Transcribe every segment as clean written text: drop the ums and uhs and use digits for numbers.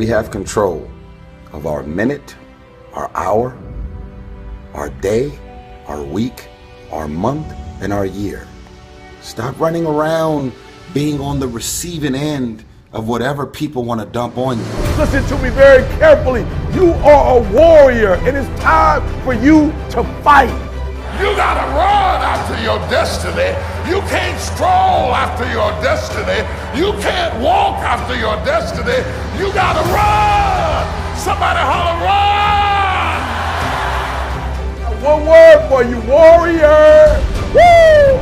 we have control of our minute, our hour, our day, our week, our month, and our year. Stop running around being on the receiving end of whatever people want to dump on you. Listen to me very carefully. You are a warrior. It is time for you to fight. You gotta run after your destiny. You can't stroll after your destiny. You can't walk after your destiny. You gotta run. Somebody holler, run. One word for you, warrior. Woo!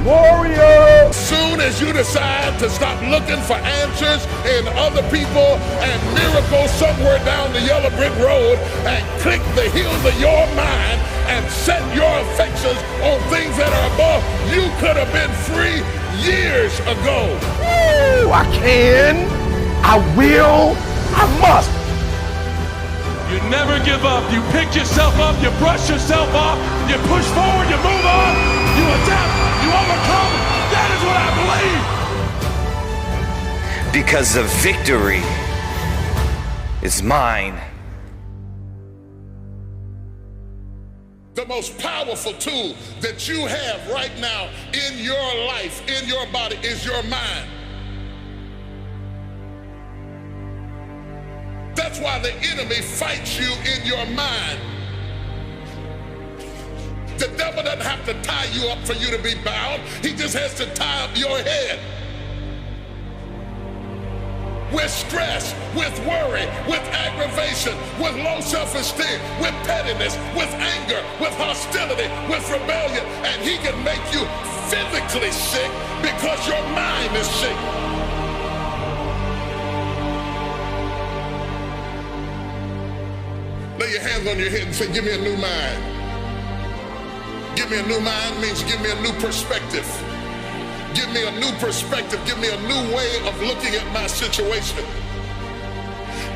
Warrior. Soon as you decide to stop looking for answers in other people and miracles somewhere down the yellow brick road and click the heels of your mind and set your affections on things that are above, you could have been free years ago. Woo! I can, I will, I must. You never give up. You pick yourself up, you brush yourself off, you push forward, you move on, you adapt, you overcome. That is what I believe. Because the victory is mine. The most powerful tool that you have right now in your life, in your body, is your mind. That's why the enemy fights you in your mind. The devil doesn't have to tie you up for you to be bound. He just has to tie up your head. With stress, with worry, with aggravation, with low self-esteem, with pettiness, with anger, with hostility, with rebellion. And he can make you physically sick because your mind is sick. Lay your hands on your head and say, give me a new mind. Give me a new mind means give me a new perspective. Give me a new perspective. Give me a new way of looking at my situation.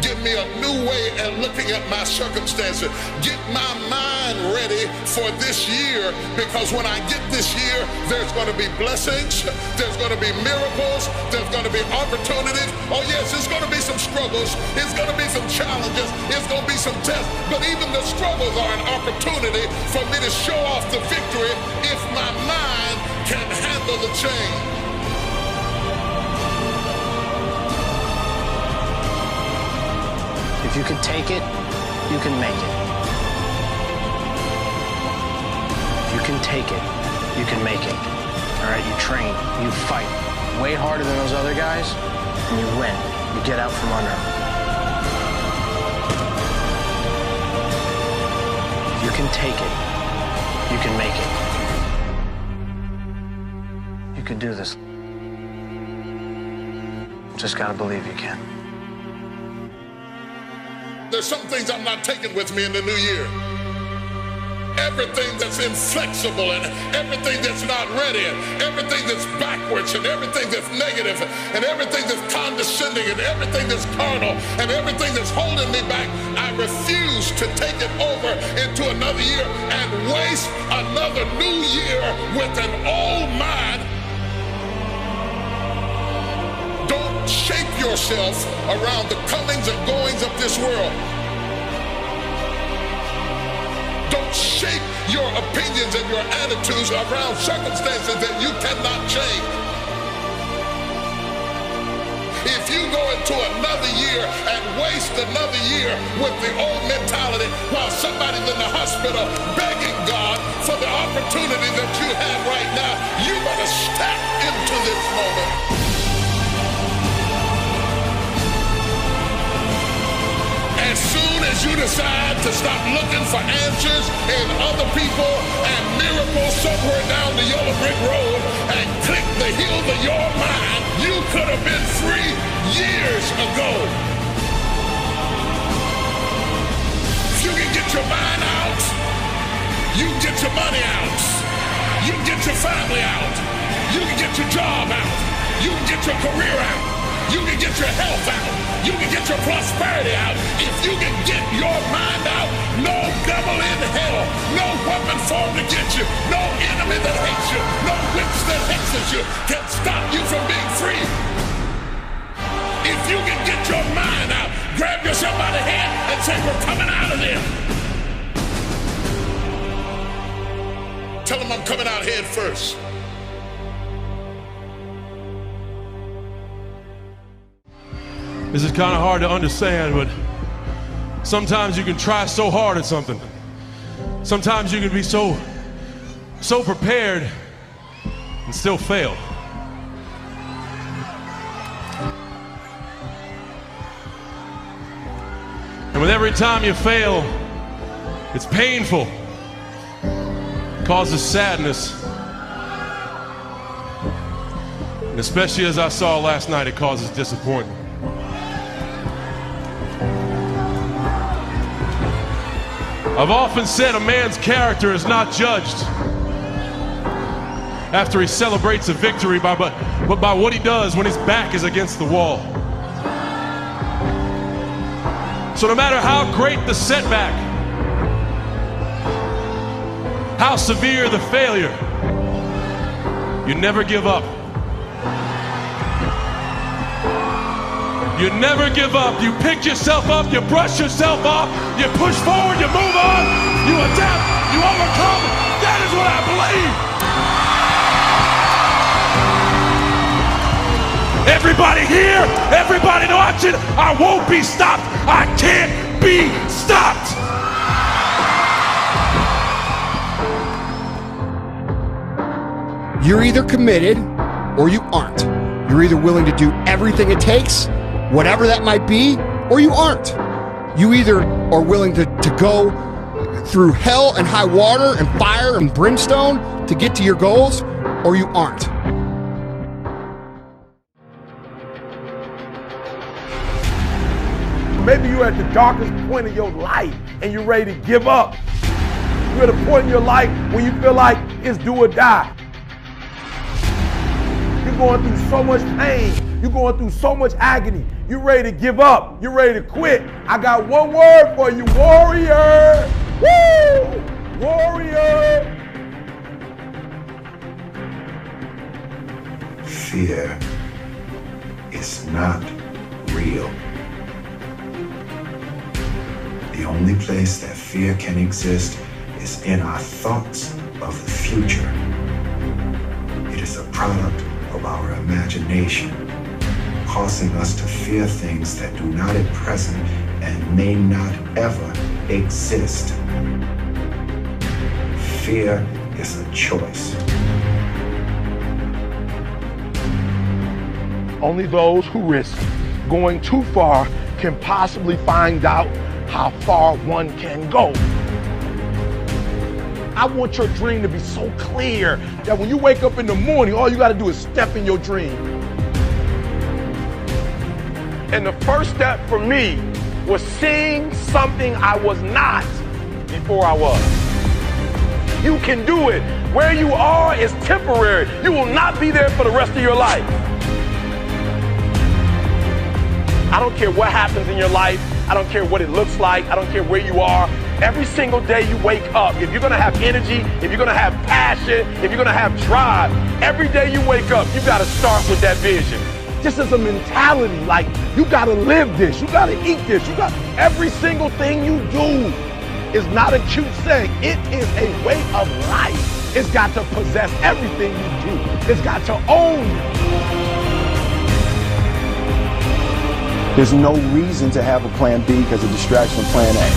Give me a new way of looking at my circumstances. Get my mind ready for this year, because when I get this year, there's going to be blessings, there's going to be miracles, there's going to be opportunities. Oh yes, it's going to be some struggles, it's going to be some challenges, it's going to be some tests, but even the struggles are an opportunity for me to show off the victory if my mind can handle the change. If you can take it, you can make it. If you can take it, you can make it. All right, you train, you fight way harder than those other guys, and you win. You get out from under them. If you can take it, you can make it. You can do this. Just gotta believe you can. There's some things I'm not taking with me in the new year. Everything that's inflexible and everything that's not ready and everything that's backwards and everything that's negative and everything that's condescending and everything that's carnal and everything that's holding me back, I refuse to take it over into another year and waste another new year with an old mind. Shape yourself around the comings and goings of this world. Don't shape your opinions and your attitudes around circumstances that you cannot change. If you go into another year and waste another year with the old mentality while somebody's in the hospital begging God for the opportunity that you have right now, you better step into this moment. As soon as you decide to stop looking for answers in other people and miracles somewhere down the yellow brick road and click the heels of your mind, you could have been free years ago. If you can get your mind out, you can get your money out, you can get your family out, you can get your job out, you can get your career out, you can get your health out, you can get your prosperity out. If you can get your mind out, no devil in hell, no weapon formed against you, no enemy that hates you, no witch that hexes you can stop you from being free. If you can get your mind out, grab days we're coming out of there. Tell them I'm coming out head first. This is kind of hard to understand, but sometimes you can try so hard at something. Sometimes you can be so prepared and still fail. And with every time you fail, it's painful. It causes sadness. And especially as I saw last night, it causes disappointment. I've often said a man's character is not judged after he celebrates a victory, but by what he does when his back is against the wall. So no matter how great the setback, how severe the failure, you never give up. You never give up. You pick yourself up, you brush yourself off, you push forward, you move on, you adapt, you overcome. That is what I believe. Everybody here, everybody watching, I won't be stopped. I can't be stopped. You're either committed or you aren't. You're either willing to do everything it takes, whatever that might be, or you aren't. You either are willing to go through hell and high water and fire and brimstone to get to your goals, or you aren't. Maybe you're at the darkest point of your life and you're ready to give up. You're at a point in your life when you feel like it's do or die. You're going through so much pain. You're going through so much agony. You're ready to give up. You're ready to quit. I got one word for you, warrior. Woo! Warrior. Fear is not real. The only place that fear can exist is in our thoughts of the future. It is a product of our imagination, causing us to fear things that do not at present and may not ever exist. Fear is a choice. Only those who risk going too far can possibly find out how far one can go. I want your dream to be so clear that when you wake up in the morning, all you got to do is step in your dream. And the first step for me was seeing something I was not before I was. You can do it. Where you are is temporary. You will not be there for the rest of your life. I don't care what happens in your life. I don't care what it looks like. I don't care where you are. Every single day you wake up, if you're gonna have energy, if you're gonna have passion, if you're gonna have drive, every day you wake up, you gotta start with that vision. Just as a mentality, like you gotta live this, you gotta eat this, you got every single thing you do is not a cute saying. It is a way of life. It's got to possess everything you do. It's got to own you. There's no reason to have a plan B because of distraction of plan A.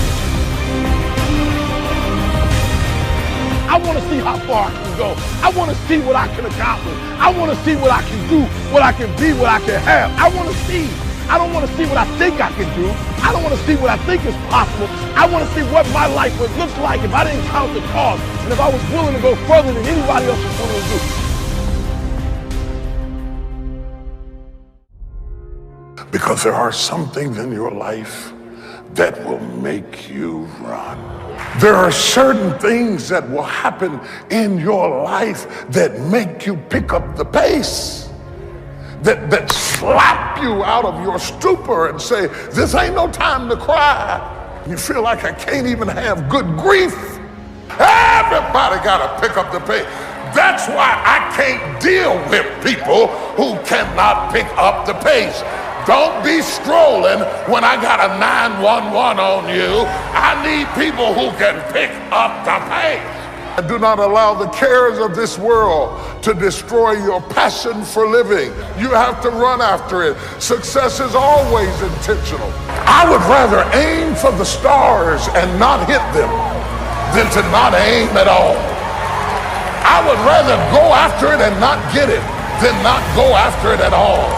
I want to see how far I can go. I want to see what I can accomplish. I want to see what I can do, what I can be, what I can have. I want to see. I don't want to see what I think I can do. I don't want to see what I think is possible. I want to see what my life would look like if I didn't count the cost and if I was willing to go further than anybody else was willing to do. Because there are some things in your life that will make you run. There are certain things that will happen in your life that make you pick up the pace, that slap you out of your stupor and say, this ain't no time to cry. You feel like I can't even have good grief. Everybody gotta pick up the pace. That's why I can't deal with people who cannot pick up the pace. Don't be strolling when I got a 911 on you. I need people who can pick up the pace. And do not allow the cares of this world to destroy your passion for living. You have to run after it. Success is always intentional. I would rather aim for the stars and not hit them than to not aim at all. I would rather go after it and not get it than not go after it at all.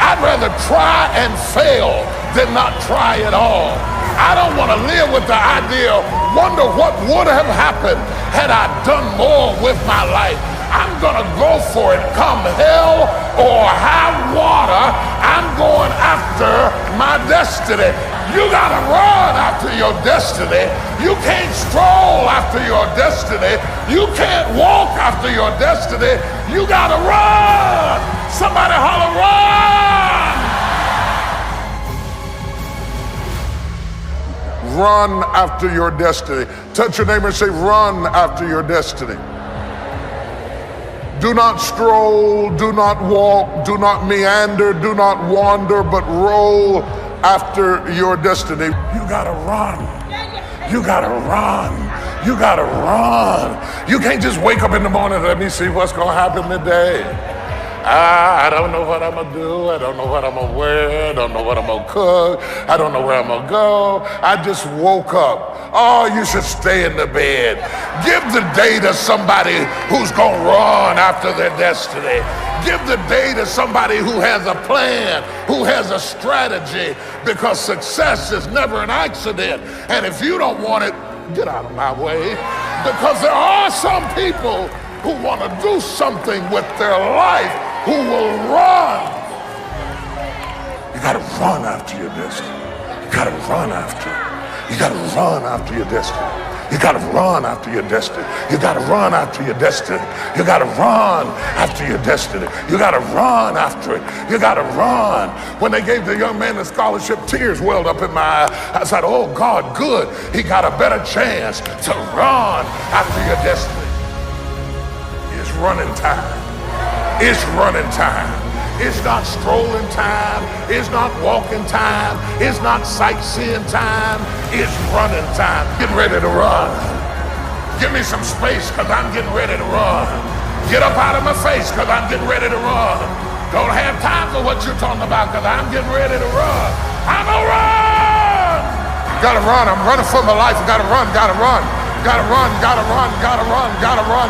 I'd rather try and fail than not try at all. I don't want to live with the idea, wonder what would have happened had I done more with my life. I'm going to go for it, come hell or high water. I'm going after my destiny. You got to run after your destiny. You can't stroll after your destiny. You can't walk after your destiny. You got to run. Somebody holler, run! Run after your destiny. Touch your neighbor and say, run after your destiny. Do not stroll, do not walk, do not meander, do not wander, but roll after your destiny. You gotta run. You gotta run. You gotta run. You can't just wake up in the morning and let me see what's gonna happen today. I don't know what I'm gonna do. I don't know what I'm gonna wear. I don't know what I'm gonna cook. I don't know where I'm gonna go. I just woke up. Oh, you should stay in the bed. Give the day to somebody who's gonna run after their destiny. Give the day to somebody who has a plan, who has a strategy, because success is never an accident. And if you don't want it, get out of my way. Because there are some people who want to do something with their life, who will run. You gotta run after your destiny. You gotta run after it. You gotta run after your destiny. You gotta run after your destiny. You gotta run after your destiny. You gotta run after your destiny. You gotta run after it. You gotta run. When they gave the young man the scholarship, tears welled up in my eye. I said, oh God, good. He got a better chance to run after your destiny. It's running time. It's running time. It's not strolling time. It's not walking time. It's not sightseeing time. It's running time. Get ready to run. Give me some space because I'm getting ready to run. Get up out of my face because I'm getting ready to run. Don't have time for what you're talking about because I'm getting ready to run. I'm gonna run. Gotta run. I'm running for my life. Gotta run. Gotta run. Gotta run, gotta run, gotta run, gotta run.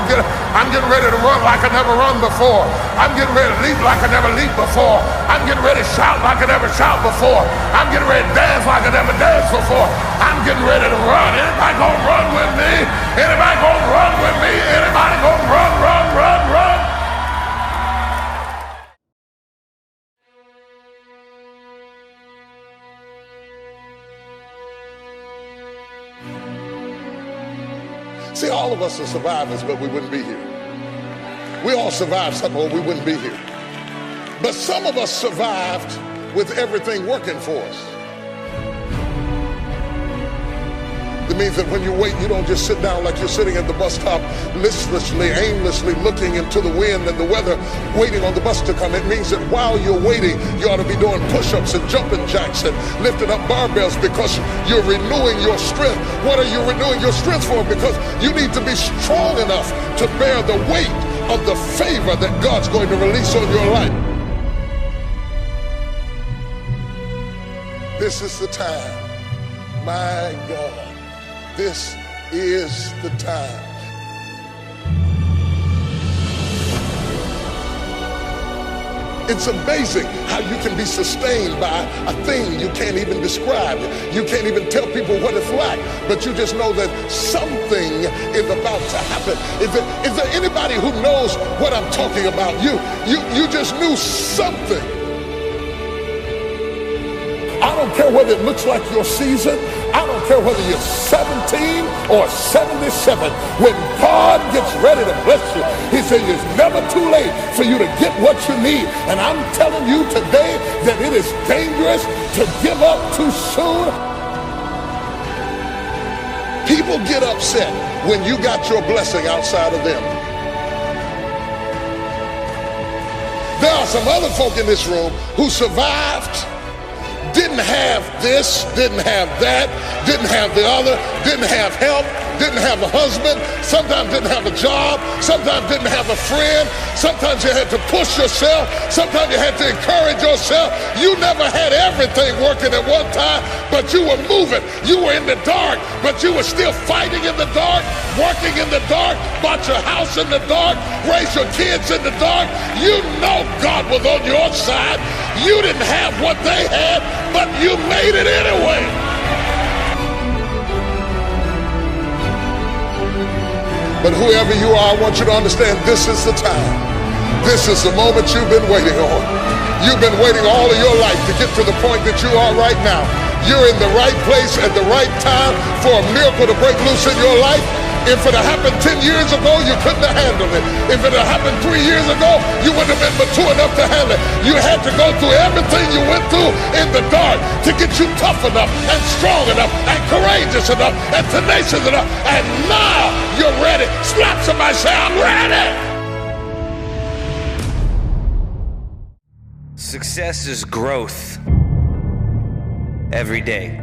I'm getting ready to run like I never run before. I'm getting ready to leap like I never leaped before. I'm getting ready to shout like I never shout before. I'm getting ready to dance like I never danced before. I'm getting ready to run. Anybody gonna run with me? Anybody gonna run with me? Anybody gonna run, run, run, run? See, all of us are survivors, but we wouldn't be here. We all survived something, or we wouldn't be here. But some of us survived with everything working for us. It means that when you wait, you don't just sit down like you're sitting at the bus stop, listlessly, aimlessly looking into the wind and the weather, waiting on the bus to come. It means that while you're waiting, you ought to be doing push-ups and jumping jacks and lifting up barbells, because you're renewing your strength. What are you renewing your strength for? Because you need to be strong enough to bear the weight of the favor that God's going to release on your life. This is the time. My God. This is the time. It's amazing how you can be sustained by a thing you can't even describe. You can't even tell people what it's like, but you just know that something is about to happen. Is there anybody who knows what I'm talking about? You just knew something. I don't care whether it looks like your season. I don't care whether you're 17 or 77. When God gets ready to bless you, he says it's never too late for you to get what you need. And I'm telling you today that it is dangerous to give up too soon. People get upset when you got your blessing outside of them. There are some other folk in this room who survived didn't have this, didn't have that, didn't have the other, didn't have help, didn't have a husband, sometimes didn't have a job, sometimes didn't have a friend, sometimes you had to push yourself, sometimes you had to encourage yourself. You never had everything working at one time, but you were moving. You were in the dark, but you were still fighting in the dark, working in the dark, bought your house in the dark, raised your kids in the dark. You know God was on your side. You didn't have what they had, but you made it anyway. But whoever you are, I want you to understand this is the time. This is the moment you've been waiting on. You've been waiting all of your life to get to the point that you are right now. You're in the right place at the right time for a miracle to break loose in your life. If it had happened 10 years ago, you couldn't have handled it. If it had happened 3 years ago, you wouldn't have been mature enough to handle it. You had to go through everything you went through in the dark to get you tough enough and strong enough and courageous enough and tenacious enough. And now you're ready. Slap somebody, say, I'm ready. Success is growth every day.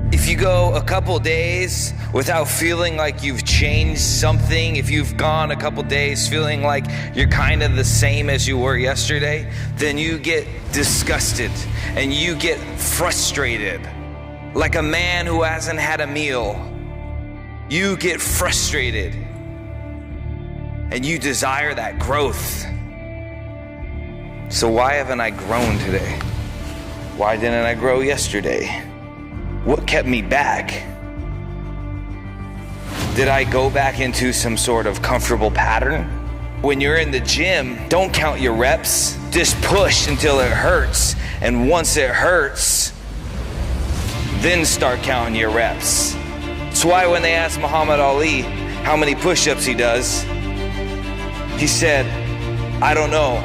If you go a couple days without feeling like you've changed something, if you've gone a couple days feeling like you're kind of the same as you were yesterday, then you get disgusted and you get frustrated. Like a man who hasn't had a meal, you get frustrated and you desire that growth. So why haven't I grown today? Why didn't I grow yesterday? What kept me back? Did I go back into some sort of comfortable pattern? When you're in the gym, don't count your reps. Just push until it hurts. And once it hurts, then start counting your reps. That's why when they asked Muhammad Ali how many push-ups he does, he said, I don't know.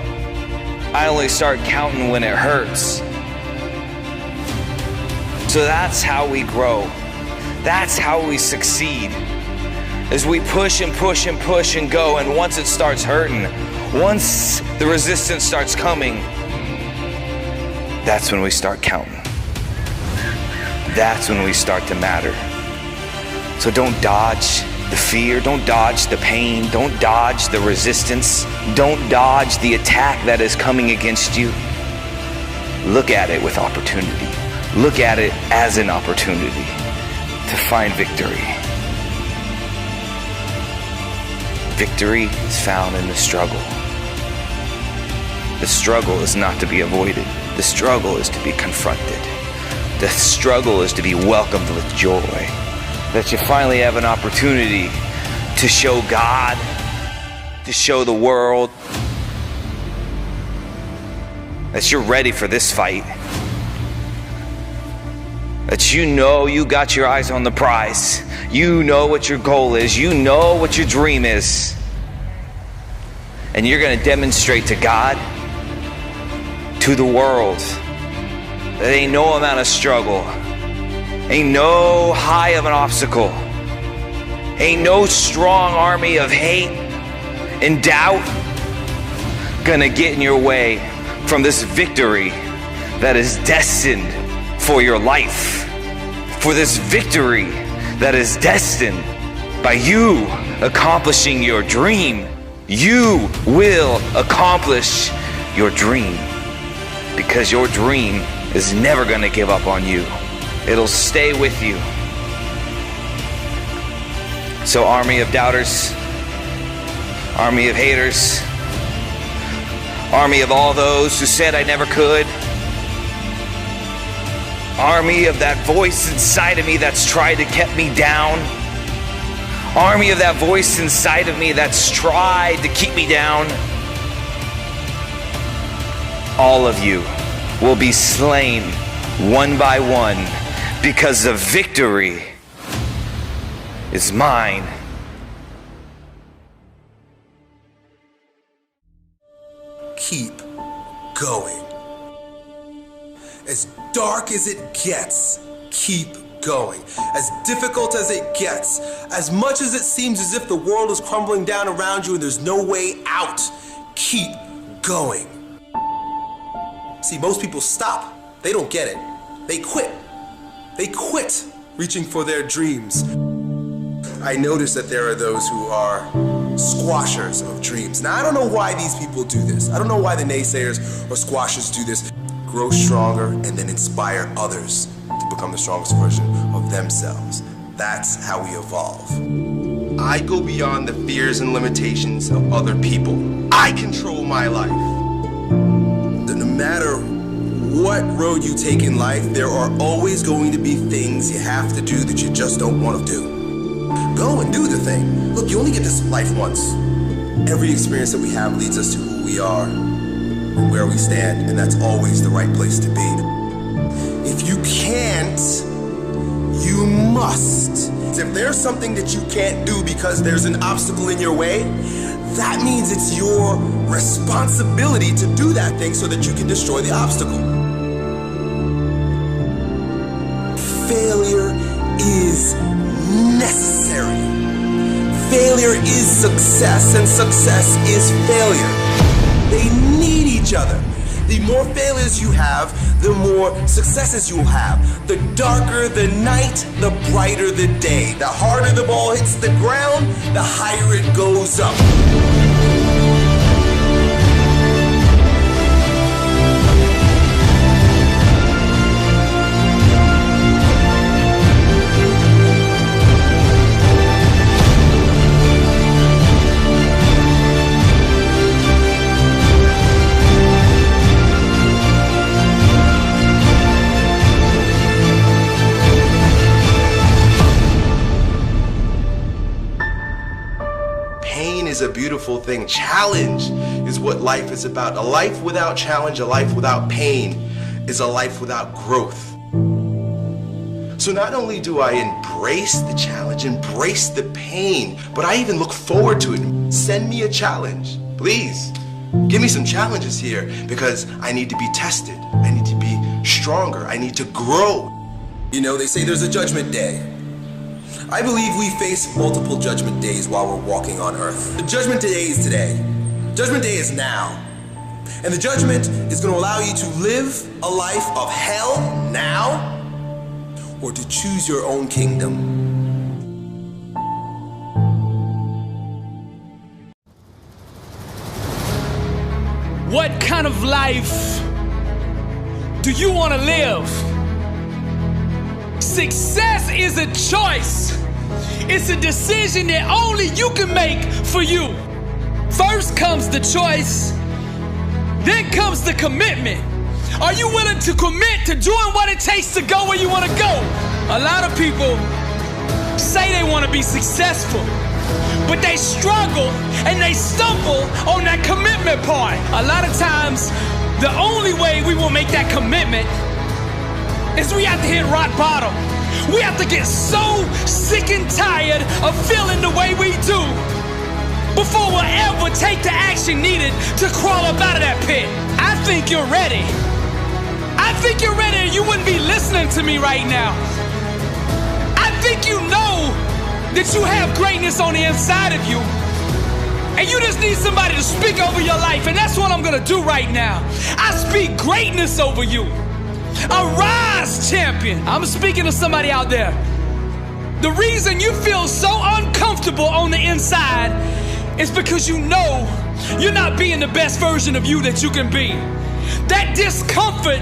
I only start counting when it hurts. So that's how we grow. That's how we succeed. As we push and push and push and go, and once it starts hurting, once the resistance starts coming, that's when we start counting. That's when we start to matter. So don't dodge the fear, don't dodge the pain, don't dodge the resistance, don't dodge the attack that is coming against you. Look at it with opportunity. Look at it as an opportunity to find victory. Victory is found in the struggle. The struggle is not to be avoided. The struggle is to be confronted. The struggle is to be welcomed with joy. That you finally have an opportunity to show God, to show the world that you're ready for this fight. That you know you got your eyes on the prize. You know what your goal is. You know what your dream is. And you're going to demonstrate to God, to the world, that ain't no amount of struggle, ain't no high of an obstacle, ain't no strong army of hate and doubt gonna get in your way from this victory that is destined for your life, for this victory that is destined by you accomplishing your dream. You will accomplish your dream because your dream is never going to give up on you. It'll stay with you. So army of doubters, army of haters, army of all those who said I never could, army of that voice inside of me that's tried to keep me down, army of that voice inside of me that's tried to keep me down, all of you will be slain one by one because the victory is mine. Keep going. As dark as it gets, keep going. As difficult as it gets, as much as it seems as if the world is crumbling down around you and there's no way out, keep going. See, most people stop They don't get it. They quit. They quit reaching for their dreams. I notice that there are those who are squashers of dreams. Now, I don't know why these people do this. I don't know why the naysayers or squashers do this. Grow stronger and then inspire others to become the strongest version of themselves. That's how we evolve. I go beyond the fears and limitations of other people. I control my life. No matter what road you take in life, there are always going to be things you have to do that you just don't want to do. Go and do the thing. Look, you only get this life once. Every experience that we have leads us to who we are and where we stand, and that's always the right place to be. If you can't, you must. If there's something that you can't do because there's an obstacle in your way, that means it's your responsibility to do that thing so that you can destroy the obstacle. Failure is necessary. Failure is success, and success is failure. They need each other. The more failures you have, the more successes you will have. The darker the night, the brighter the day. The harder the ball hits the ground, the higher it goes up. Is a beautiful thing. Challenge is what life is about. A life without challenge, a life without pain, is a life without growth. So not only do I embrace the challenge, embrace the pain, but I even look forward to it. Send me a challenge, please. Give me some challenges here, because I need to be tested. I need to be stronger. I need to grow. You know, they say there's a judgment day. I believe we face multiple judgment days while we're walking on earth. The judgment day is today. Judgment day is now. And the judgment is going to allow you to live a life of hell now, or to choose your own kingdom. What kind of life do you want to live? Success is a choice. It's a decision that only you can make for you. First comes the choice, then comes the commitment. Are you willing to commit to doing what it takes to go where you want to go? A lot of people say they want to be successful, but they struggle and they stumble on that commitment part. A lot of times, the only way we will make that commitment is we have to hit rock bottom. We have to get so sick and tired of feeling the way we do before we'll ever take the action needed to crawl up out of that pit. I think you're ready. I think you're ready, or you wouldn't be listening to me right now. I think you know that you have greatness on the inside of you, and you just need somebody to speak over your life, and that's what I'm gonna do right now. I speak greatness over you. Arise, champion. I'm speaking to somebody out there. The reason you feel so uncomfortable on the inside is because you know you're not being the best version of you that you can be. That discomfort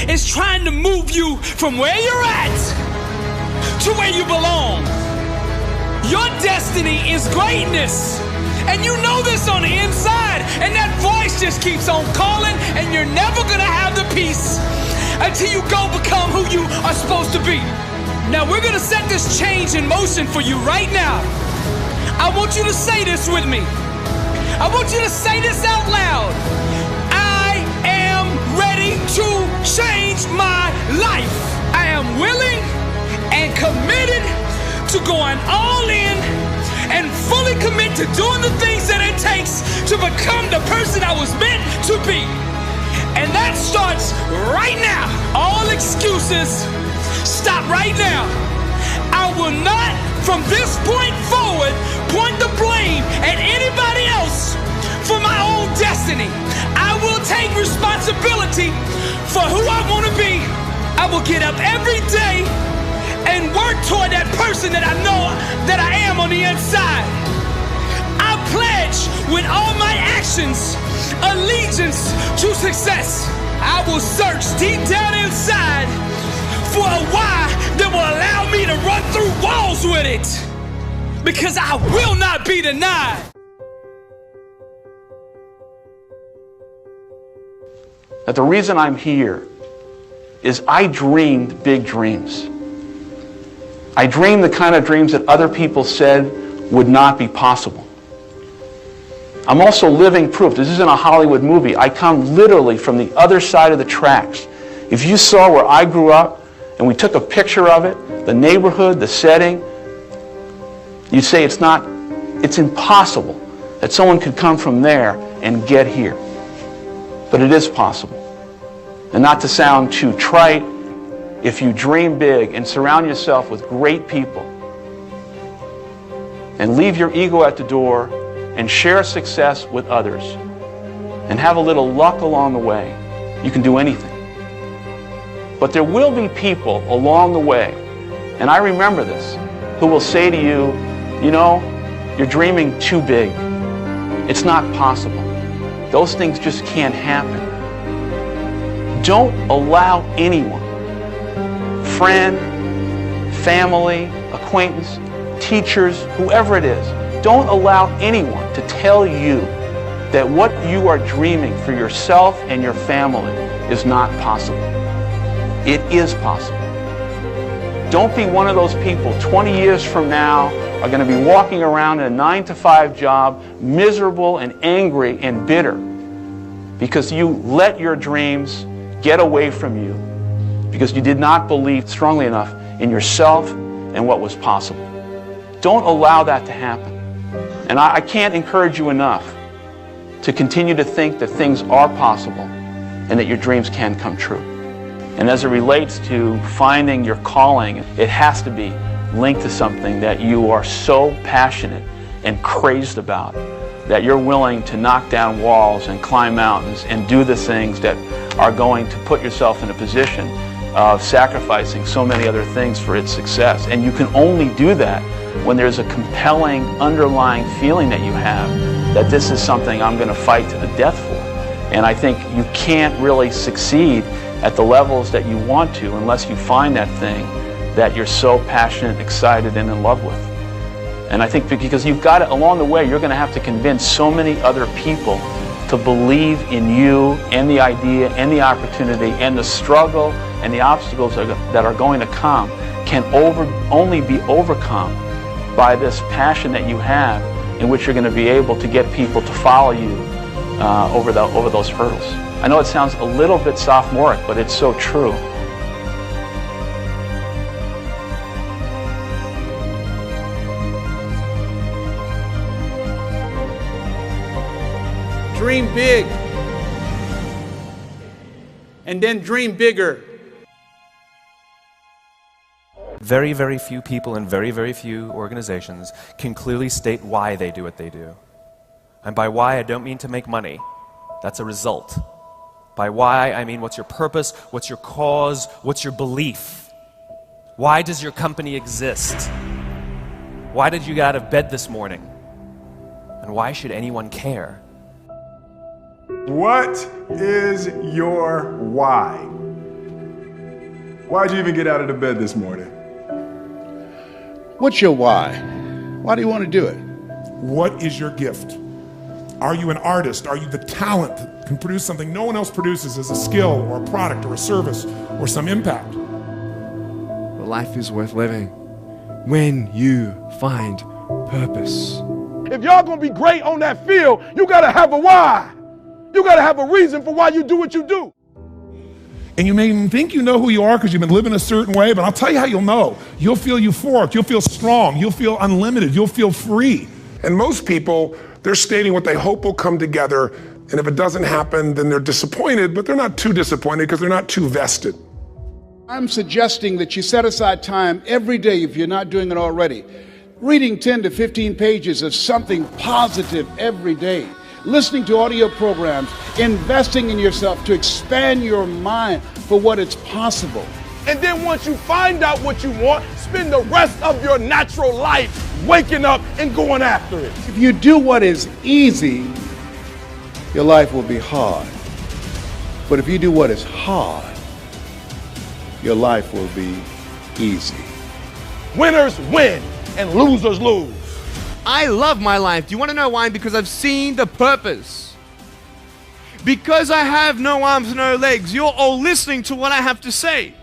is trying to move you from where you're at to where you belong. Your destiny is greatness, and you know this on the inside, and that voice just keeps on calling, and you're never gonna have the peace until you go become who you are supposed to be. Now we're gonna set this change in motion for you right now. I want you to say this with me. I want you to say this out loud. I am ready to change my life. I am willing and committed to going all in and fully commit to doing the things that it takes to become the person I was meant to be. And that starts right now. All excuses, stop right now. I will not, from this point forward, point the blame at anybody else for my own destiny. I will take responsibility for who I want to be I will get up every day and work toward that person that I know that I am on the inside. I pledge with all my actions allegiance to success. I will search deep down inside for a why that will allow me to run through walls with it, because I will not be denied. That the reason I'm here is I dreamed big dreams. I dreamed the kind of dreams that other people said would not be possible. I'm also living proof. This isn't a Hollywood movie. I come literally from the other side of the tracks. If you saw where I grew up and we took a picture of it, the neighborhood, the setting, you'd say it's impossible that someone could come from there and get here. But it is possible. And not to sound too trite, if you dream big and surround yourself with great people and leave your ego at the door and share success with others and have a little luck along the way, you can do anything. But there will be people along the way, and I remember this, who will say to you, you know, you're dreaming too big. It's not possible. Those things just can't happen. Don't allow anyone, friend, family, acquaintance, teachers, whoever it is, don't allow anyone to tell you that what you are dreaming for yourself and your family is not possible. It is possible. Don't be one of those people 20 years from now are going to be walking around in a 9-to-5 job, miserable and angry and bitter because you let your dreams get away from you because you did not believe strongly enough in yourself and what was possible. Don't allow that to happen. And I can't encourage you enough to continue to think that things are possible and that your dreams can come true. And as it relates to finding your calling, it has to be linked to something that you are so passionate and crazed about that you're willing to knock down walls and climb mountains and do the things that are going to put yourself in a position of sacrificing so many other things for its success. And you can only do that when there's a compelling underlying feeling that you have that this is something I'm going to fight to the death for. And I think you can't really succeed at the levels that you want to unless you find that thing that you're so passionate, excited, and in love with. And I think because you've got it along the way, you're going to have to convince so many other people to believe in you and the idea and the opportunity, and the struggle and the obstacles that are going to come can only be overcome by this passion that you have, in which you're going to be able to get people to follow you over those hurdles. I know it sounds a little bit sophomoric, but it's so true. Dream big, and then dream bigger. Very, very few people in very, very few organizations can clearly state why they do what they do. And by why, I don't mean to make money. That's a result. By why, I mean what's your purpose, what's your cause, what's your belief? Why does your company exist? Why did you get out of bed this morning? And why should anyone care? What is your why? Why'd you even get out of the bed this morning? What's your why? Why do you want to do it? What is your gift? Are you an artist? Are you the talent that can produce something no one else produces as a skill or a product or a service or some impact? Well, life is worth living when you find purpose. If y'all gonna be great on that field, you gotta have a why. You gotta have a reason for why you do what you do. And you may even think you know who you are because you've been living a certain way, but I'll tell you how you'll know. You'll feel euphoric, you'll feel strong, you'll feel unlimited, you'll feel free. And most people, they're stating what they hope will come together, and if it doesn't happen, then they're disappointed, but they're not too disappointed because they're not too vested. I'm suggesting that you set aside time every day, if you're not doing it already, reading 10 to 15 pages of something positive every day, listening to audio programs, investing in yourself to expand your mind for what is possible. And then once you find out what you want, spend the rest of your natural life waking up and going after it. If you do what is easy, your life will be hard. But if you do what is hard, your life will be easy. Winners win and losers lose. I love my life. Do you want to know why? Because I've seen the purpose. Because I have no arms, no legs. You're all listening to what I have to say.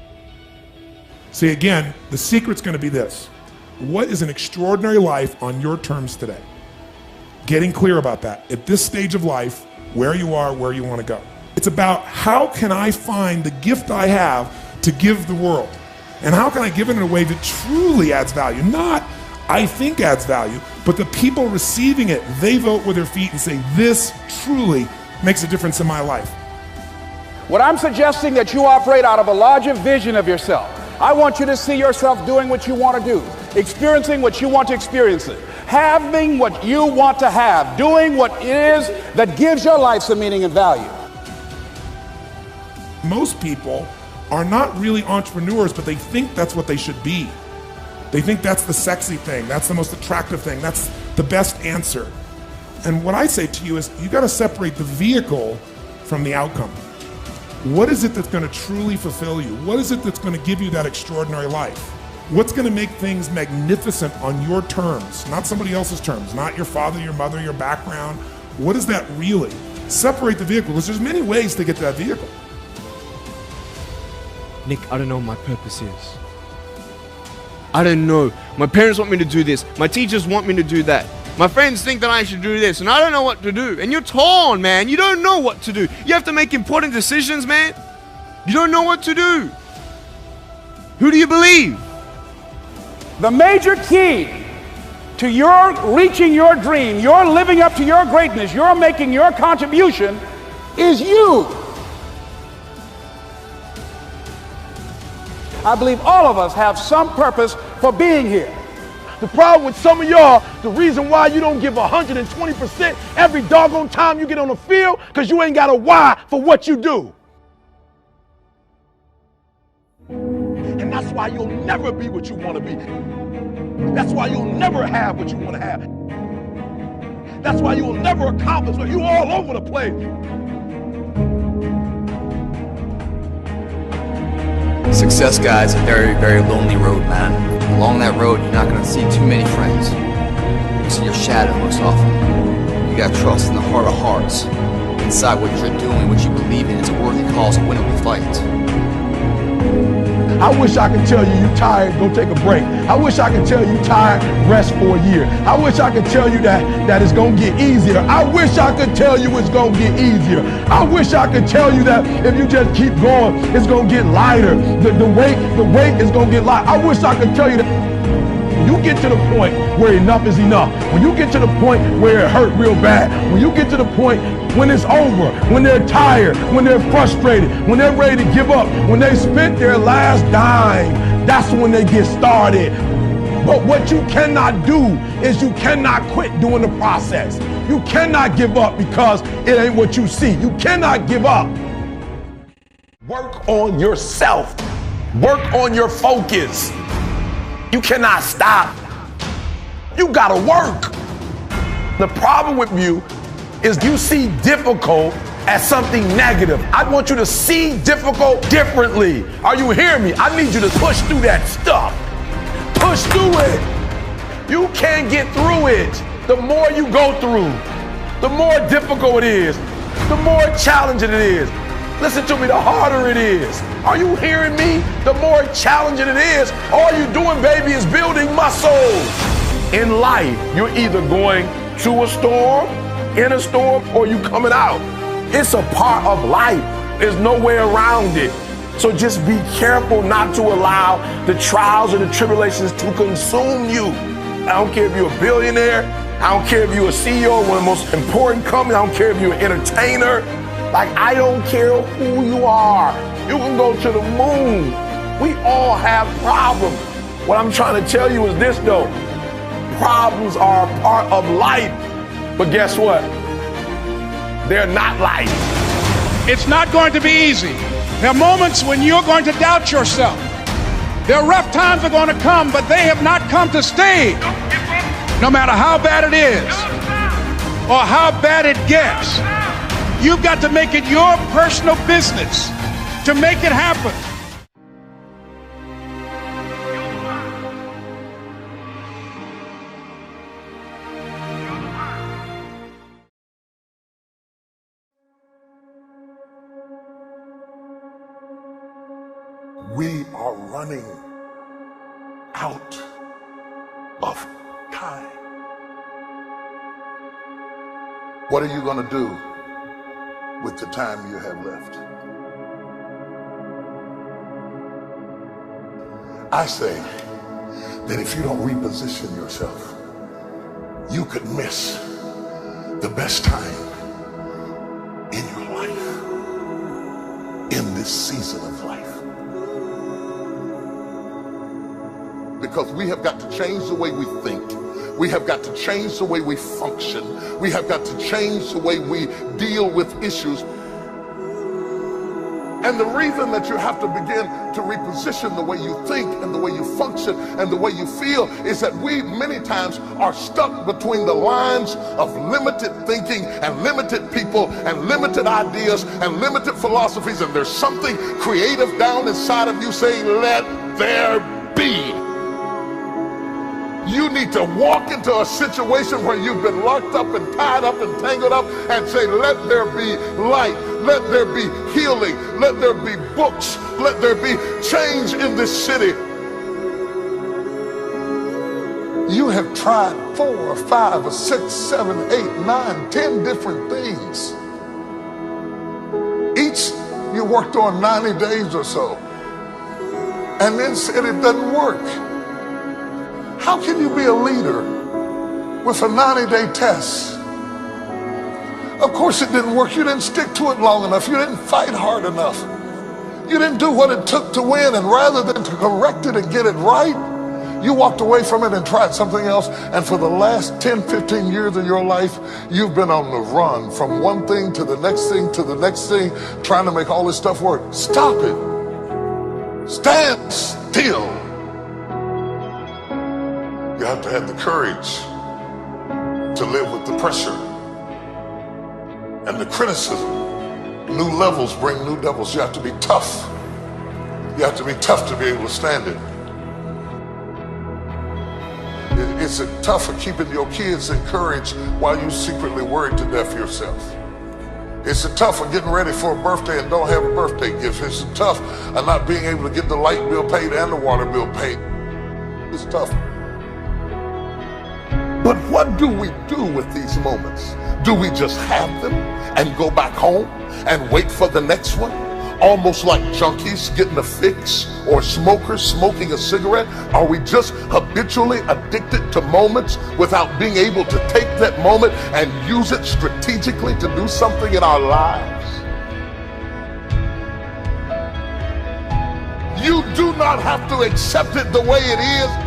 See, again, the secret's going to be this. What is an extraordinary life on your terms today? Getting clear about that. At this stage of life, where you are, where you want to go. It's about how can I find the gift I have to give the world? And how can I give it in a way that truly adds value? Not I think adds value, but the people receiving it, they vote with their feet and say, this truly makes a difference in my life. What I'm suggesting that you operate out of a larger vision of yourself. I want you to see yourself doing what you want to do, experiencing what you want to experience it, having what you want to have, doing what it is that gives your life some meaning and value. Most people are not really entrepreneurs, but they think that's what they should be. They think that's the sexy thing, that's the most attractive thing, that's the best answer. And what I say to you is, you got to separate the vehicle from the outcome. What is it that's going to truly fulfill you? What is it that's going to give you that extraordinary life? What's going to make things magnificent on your terms, not somebody else's terms, not your father, your mother, your background? What is that really? Separate the vehicle, because there's many ways to get to that vehicle. Nick, I don't know what my purpose is. I don't know. My parents want me to do this. My teachers want me to do that. My friends think that I should do this, and I don't know what to do. And you're torn, man. You don't know what to do. You have to make important decisions, man. You don't know what to do. Who do you believe? The major key to your reaching your dream, your living up to your greatness, your making your contribution is you. I believe all of us have some purpose for being here. The problem with some of y'all, the reason why you don't give 120% every doggone time you get on the field, because you ain't got a why for what you do. And that's why you'll never be what you want to be. That's why you'll never have what you want to have. That's why you'll never accomplish what you're all over the place. Success, guys, a very, very lonely road, man. Along that road, you're not going to see too many friends. You see your shadow most often. You got to trust in the heart of hearts. Inside what you're doing, what you believe in, is a worthy cause, a winnable fight. I wish I could tell you you're tired, go take a break. I wish I could tell you tired, rest for a year. I wish I could tell you that it's going to get easier. I wish I could tell you it's going to get easier. I wish I could tell you that if you just keep going, it's going to get lighter. The weight is going to get lighter. I wish I could tell you that. When you get to the point where enough is enough, when you get to the point where it hurt real bad, when you get to the point when it's over, when they're tired, when they're frustrated, when they're ready to give up, when they spent their last dime, that's when they get started. But what you cannot do is you cannot quit doing the process. You cannot give up because it ain't what you see. You cannot give up. Work on yourself. Work on your focus. You cannot stop. You gotta work. The problem with you is you see difficult as something negative. I want you to see difficult differently. Are you hearing me? I need you to push through that stuff. Push through it. You can't get through it. The more you go through, the more difficult it is, the more challenging it is. Listen to me, the harder it is. Are you hearing me? The more challenging it is, all you're doing, baby, is building muscle. In life, you're either going to a storm, in a storm, or you coming out. It's a part of life. There's no way around it. So just be careful not to allow the trials and the tribulations to consume you. I don't care if you're a billionaire. I don't care if you're a CEO of one of the most important companies. I don't care if you're an entertainer. Like, I don't care who you are. You can go to the moon. We all have problems. What I'm trying to tell you is this, though. Problems are a part of life. But guess what? They're not life. It's not going to be easy. There are moments when you're going to doubt yourself. Their rough times are going to come, but they have not come to stay. No matter how bad it is or how bad it gets, you've got to make it your personal business to make it happen. We are running out of time. What are you going to do with the time you have left? I say that if you don't reposition yourself, you could miss the best time in your life, in this season of life. Because we have got to change the way we think. We have got to change the way we function. We have got to change the way we deal with issues. And the reason that you have to begin to reposition the way you think and the way you function and the way you feel is that we many times are stuck between the lines of limited thinking and limited people and limited ideas and limited philosophies, and there's something creative down inside of you saying, let there be. You need to walk into a situation where you've been locked up and tied up and tangled up and say, let there be light, let there be healing, let there be books, let there be change in this city. You have tried 4 or 5 or 6, 7, 8, 9, 10 different things. Each you worked on 90 days or so and then said it doesn't work. How can you be a leader with a 90-day test? Of course it didn't work. You didn't stick to it long enough. You didn't fight hard enough. You didn't do what it took to win, and rather than to correct it and get it right, you walked away from it and tried something else. And for the last 10, 15 years of your life, you've been on the run from one thing to the next thing to the next thing, trying to make all this stuff work. Stop it. Stand still. You have to have the courage to live with the pressure and the criticism. New levels bring new devils. You have to be tough. You have to be tough to be able to stand it. It's tough for keeping your kids encouraged while you secretly worried to death yourself. It's tough for getting ready for a birthday and don't have a birthday gift. It's tough of not being able to get the light bill paid and the water bill paid. It's tough. But what do we do with these moments? Do we just have them and go back home and wait for the next one? Almost like junkies getting a fix or smokers smoking a cigarette? Are we just habitually addicted to moments without being able to take that moment and use it strategically to do something in our lives? You do not have to accept it the way it is.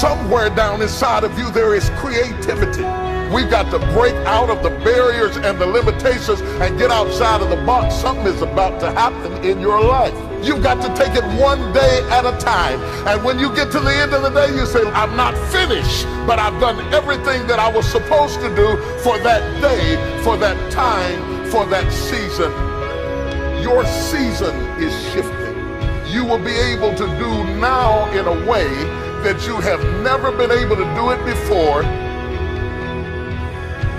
Somewhere down inside of you there is creativity. We've got to break out of the barriers and the limitations and get outside of the box. Something is about to happen in your life. You've got to take it one day at a time. And when you get to the end of the day, you say, I'm not finished, but I've done everything that I was supposed to do for that day, for that time, for that season. Your season is shifting. You will be able to do now in a way that you have never been able to do it before.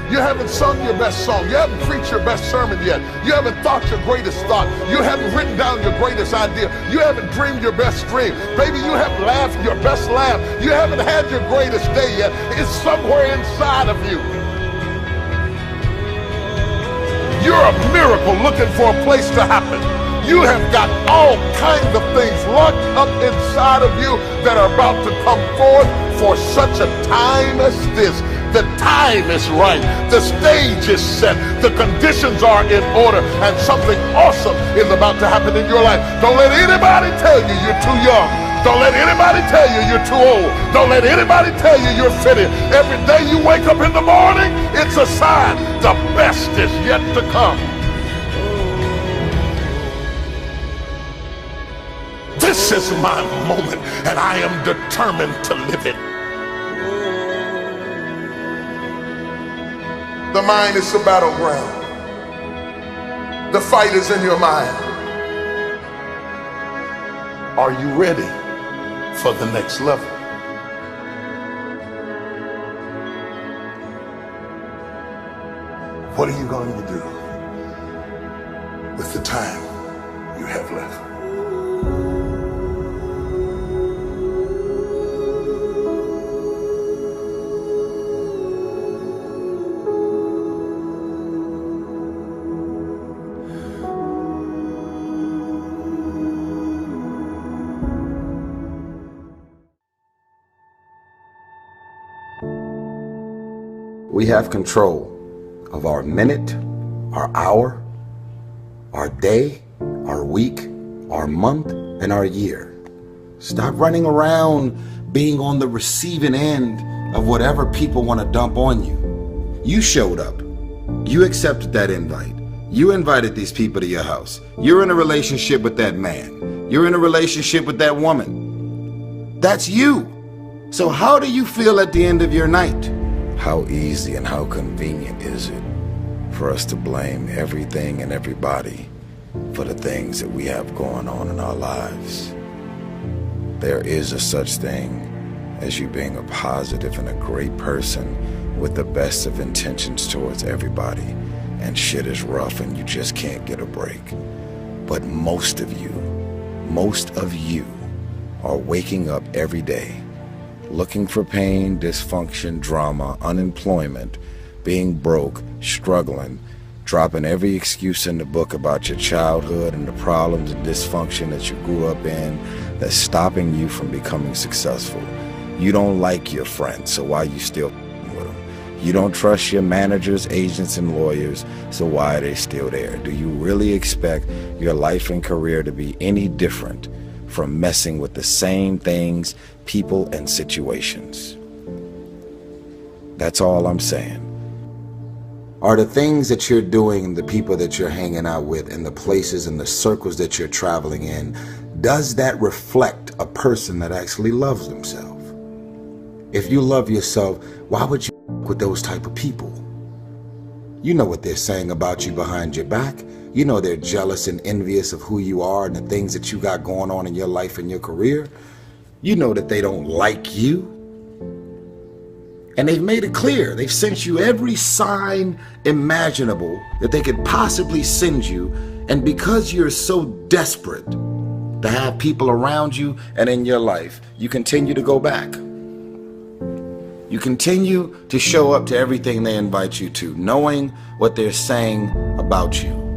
You haven't sung your best song. You haven't preached your best sermon yet. You haven't thought your greatest thought. You haven't written down your greatest idea. You haven't dreamed your best dream. Baby, you haven't laughed your best laugh. You haven't had your greatest day yet. It's somewhere inside of you. You're a miracle looking for a place to happen. You have got all kinds of things locked up inside of you that are about to come forth for such a time as this. The time is right. The stage is set. The conditions are in order. And something awesome is about to happen in your life. Don't let anybody tell you you're too young. Don't let anybody tell you you're too old. Don't let anybody tell you you're fitted. Every day you wake up in the morning, it's a sign the best is yet to come. This This is my moment, and I am determined to live it. The mind is the battleground. The fight is in your mind. Are you ready for the next level? What are you going to do with the time you have left? We have control of our minute, our hour, our day, our week, our month, and our year. Stop running around being on the receiving end of whatever people want to dump on you. You showed up. You accepted that invite. You invited these people to your house. You're in a relationship with that man. You're in a relationship with that woman. That's you. So how do you feel at the end of your night? How easy and how convenient is it for us to blame everything and everybody for the things that we have going on in our lives? There is a such thing as you being a positive and a great person with the best of intentions towards everybody, and shit is rough and you just can't get a break. But most of you are waking up every day looking for pain, dysfunction, drama, unemployment, being broke, struggling, dropping every excuse in the book about your childhood and the problems and dysfunction that you grew up in that's stopping you from becoming successful. You don't like your friends, so why are you still with them? You don't trust your managers, agents, and lawyers, so why are they still there? Do you really expect your life and career to be any different from messing with the same things, people, and situations? That's all I'm saying. Are the things that you're doing, the people that you're hanging out with, and the places and the circles that you're traveling in, does that reflect a person that actually loves themselves? If you love yourself, why would you with those type of people? You know what they're saying about you behind your back. You know they're jealous and envious of who you are and the things that you got going on in your life and your career. You know that they don't like you. And they've made it clear. They've sent you every sign imaginable that they could possibly send you. And because you're so desperate to have people around you and in your life, you continue to go back. You continue to show up to everything they invite you to, knowing what they're saying about you.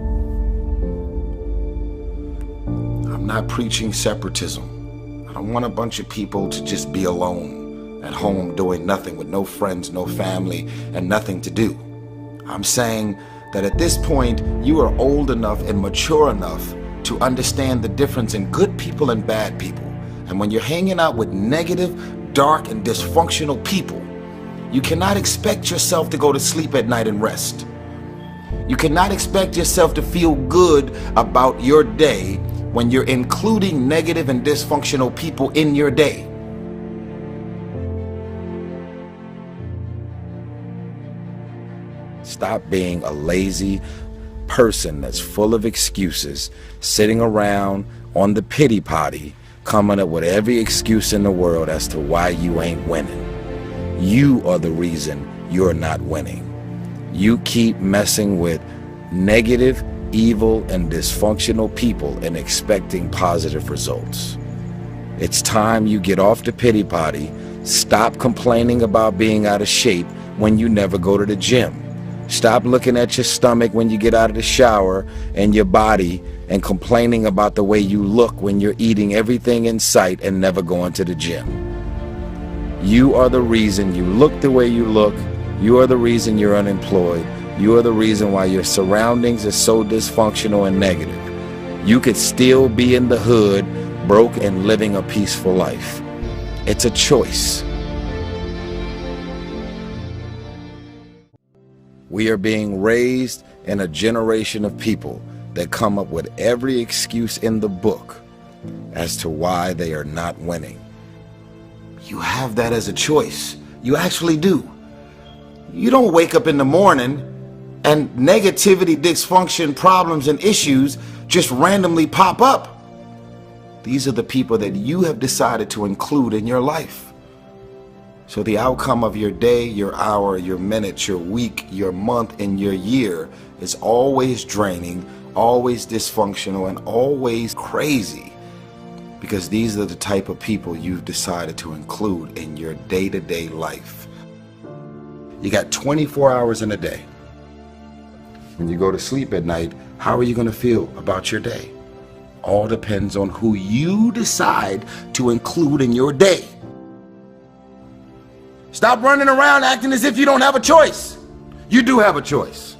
I'm not preaching separatism. I don't want a bunch of people to just be alone at home doing nothing with no friends, no family, and nothing to do. I'm saying that at this point, you are old enough and mature enough to understand the difference in good people and bad people. And when you're hanging out with negative, dark, and dysfunctional people, you cannot expect yourself to go to sleep at night and rest. You cannot expect yourself to feel good about your day when you're including negative and dysfunctional people in your day. Stop being a lazy person that's full of excuses, sitting around on the pity potty, coming up with every excuse in the world as to why you ain't winning. You are the reason you're not winning. You keep messing with negative, evil, and dysfunctional people and expecting positive results. It's time you get off the pity potty. Stop complaining about being out of shape when you never go to the gym. Stop looking at your stomach when you get out of the shower and your body and complaining about the way you look when you're eating everything in sight and never going to the gym. You are the reason you look the way you look. You are the reason you're unemployed. You are the reason why your surroundings are so dysfunctional and negative. You could still be in the hood, broke and living a peaceful life. It's a choice. We are being raised in a generation of people that come up with every excuse in the book as to why they are not winning. You have that as a choice. You actually do. You don't wake up in the morning and negativity, dysfunction, problems, and issues just randomly pop up. These are the people that you have decided to include in your life. So the outcome of your day, your hour, your minute, your week, your month, and your year is always draining, always dysfunctional, and always crazy, because these are the type of people you've decided to include in your day-to-day life. You got 24 hours in a day. When you go to sleep at night, how are you going to feel about your day? All depends on who you decide to include in your day. Stop running around acting as if you don't have a choice. You do have a choice.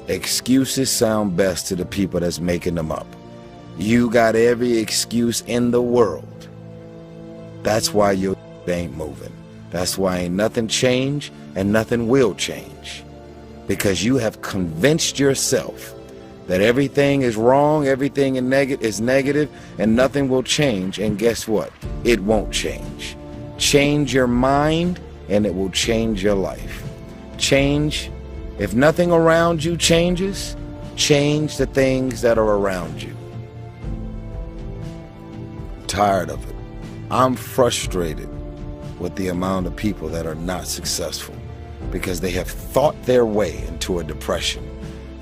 Excuses sound best to the people that's making them up. You got every excuse in the world. That's why your ain't moving. That's why ain't nothing changed and nothing will change. Because you have convinced yourself that everything is wrong, everything is negative, and nothing will change. And guess what? It won't change. Change your mind and it will change your life. Change. If nothing around you changes, change the things that are around you. I'm tired of it. I'm frustrated with the amount of people that are not successful because they have thought their way into a depression.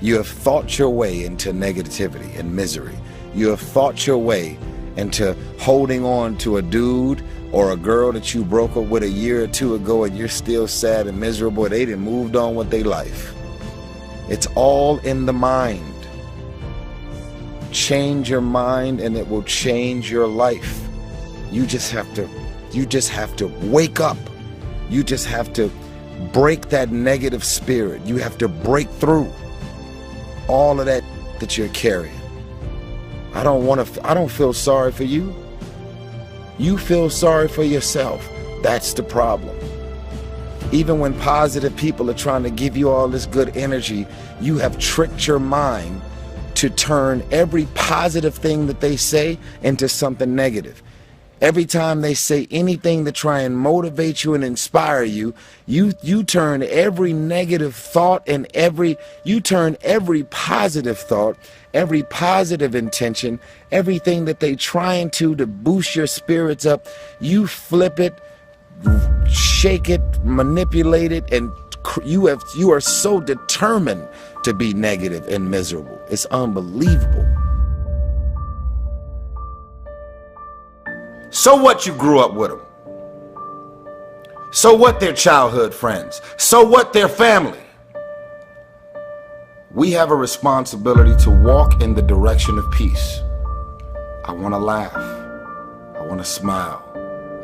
You have thought your way into negativity and misery. You have thought your way into holding on to a dude or a girl that you broke up with a year or two ago and you're still sad and miserable. They done moved on with their life. It's all in the mind. Change your mind and it will change your life. You just have to wake up. You just have to break that negative spirit. You have to break through all of that you're carrying. I don't feel sorry for you. You feel sorry for yourself. That's the problem. Even when positive people are trying to give you all this good energy, you have tricked your mind to turn every positive thing that they say into something negative. Every time they say anything to try and motivate you and inspire you, you turn every negative thought and you turn every positive thought, every positive intention, everything that they trying to boost your spirits up, you flip it, shake it, manipulate it, and you are so determined to be negative and miserable. It's unbelievable. So what you grew up with them? So what their childhood friends? So what their family? We have a responsibility to walk in the direction of peace. I want to laugh. I want to smile.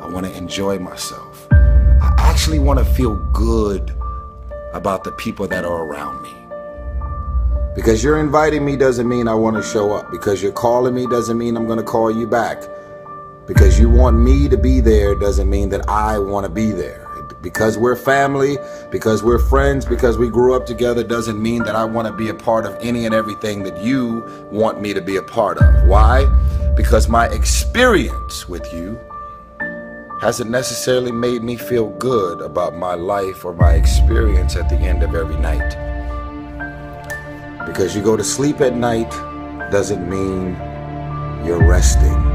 I want to enjoy myself. I actually want to feel good about the people that are around me. Because you're inviting me doesn't mean I want to show up. Because you're calling me doesn't mean I'm going to call you back. Because you want me to be there doesn't mean that I want to be there. Because we're family, because we're friends, because we grew up together doesn't mean that I want to be a part of any and everything that you want me to be a part of. Why? Because my experience with you hasn't necessarily made me feel good about my life or my experience at the end of every night. Because you go to sleep at night doesn't mean you're resting.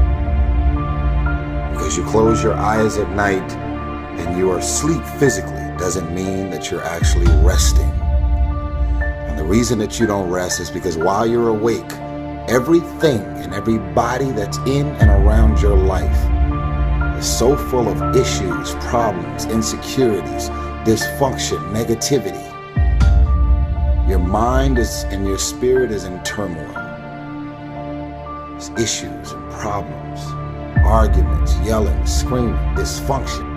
Because you close your eyes at night and you are asleep physically doesn't mean that you're actually resting. And the reason that you don't rest is because while you're awake, everything and everybody that's in and around your life is so full of issues, problems, insecurities, dysfunction, negativity. Your mind and your spirit is in turmoil. There's issues and problems. Arguments, yelling, screaming, dysfunction.